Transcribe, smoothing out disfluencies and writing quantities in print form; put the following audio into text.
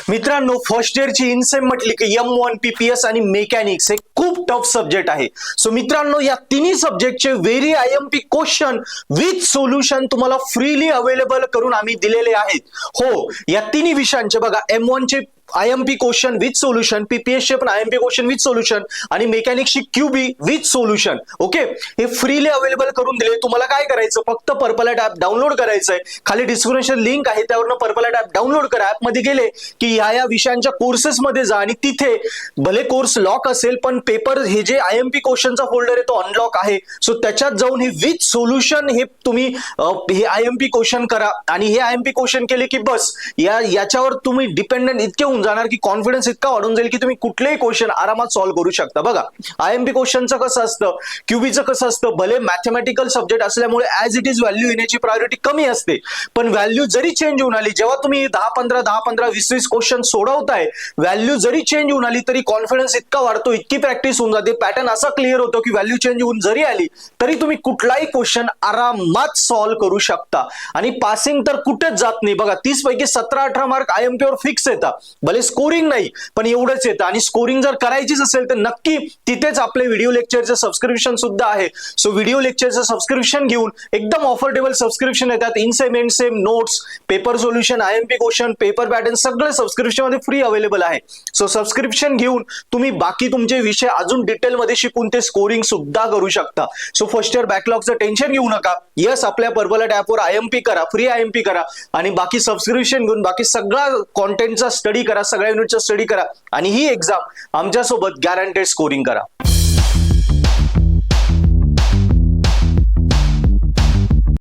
मित्रांनो, फर्स्ट इयरची इनसेम म्हटली की M1 PPS आणि मेकॅनिक्स हे खूप टफ सब्जेक्ट आहे. सो मित्रांनो, या तिन्ही सब्जेक्टचे very IMP question with solution तुम्हाला फ्रीली अवेलेबल करून आम्ही दिलेले आहेत. हो, या तिन्ही विषयांचे बघा, M1 चे IMP question with solution, PPS चे पण IMP क्वेश्चन विथ सोल्युशन आणि मेकॅनिक्सची QB विथ सोल्युशन. ओके, हे फ्रीली अवेलेबल करून दिले. तुम्हाला काय करायचं, फक्त पर्पल ॲप डाउनलोड करायचंय. खाली डिस्क्रिप्शन लिंक आहे, त्यावरनं पर्पल ॲप डाउनलोड करा. ॲप मध्ये गेले की या विषयांच्या कोर्सेस मध्ये जा आणि तिथे भले कोर्स लॉक असेल पण पेपर हे जे IMP क्वेश्चनचा फोल्डर आहे तो अनलॉक आहे. सो त्याच्यात जाऊन हे विथ सोल्युशन हे तुम्ही हे IMP क्वेश्चन करा आणि हे IMP क्वेश्चन केले की बस याच्यावर तुम्ही डिपेंडंट इतके होऊन जाणार की कॉन्फिडन्स इतका वाढून जाईल की तुम्ही कुठलेही क्वेश्चन आरामात सॉल्व्ह करू शकता. बघा, IMP क्वेश्चनचं कसं असतं, QBचं कसं असतं, भले मॅथमॅटिकल सब्जेक्ट असल्यामुळे ऍज इट इज व्हॅल्यू येण्याची प्रायोरिटी कमी असते, पण व्हॅल्यू जरी चेंज होऊन आली, जेव्हा तुम्ही 10-15, 20 क्वेश्चन सोडवताय, व्हॅल्यू जरी चेंज होऊन आली तरी कॉन्फिडन्स इतका वाढतो, इतकी प्रॅक्टिस होऊन जाते, पॅटर्न असा क्लिअर होतो की व्हॅल्यू चेंज होऊन जरी आली तरी तुम्ही कुठलाही क्वेश्चन आरामात सॉल्व्ह करू शकता आणि पासिंग तर कुठेच जात नाही. बघा, 30 पैकी 17-18 मार्क IMP वर फिक्स येतात. भले स्कोरिंग नाही पण एवढंच येतं आणि स्कोरिंग जर करायचीच असेल तर नक्की तिथेच आपले व्हिडिओ लेक्चरचं सबस्क्रिप्शन सुद्धा आहे. सो व्हिडिओ लेक्चरचं सबस्क्रिप्शन घेऊन एकदम ऑफर्डेबल सबस्क्रिप्शन येतात. Insem, endsem, notes, paper solution, IMP question, paper pattern सगळे सबस्क्रिप्शन मध्ये फ्री अवेलेबल आहे. सो सबस्क्रिप्शन घेऊन तुम्ही बाकी तुमचे विषय अजून डिटेल मध्ये शिकून ते स्कोरिंग सुद्धा करू शकता. सो फर्स्ट इयर बॅकलॉगचं टेन्शन घेऊ नका. यस, आपल्या पर्पल ॲपवर IMP करा, फ्री IMP करा आणि बाकी सबस्क्रिप्शन घेऊन बाकी सगळा कॉन्टेंटचा स्टडी करा, सगळ्या युनिटचा स्टडी करा आणि ही एक्झाम आमच्यासोबत गॅरंटेड स्कोरिंग करा.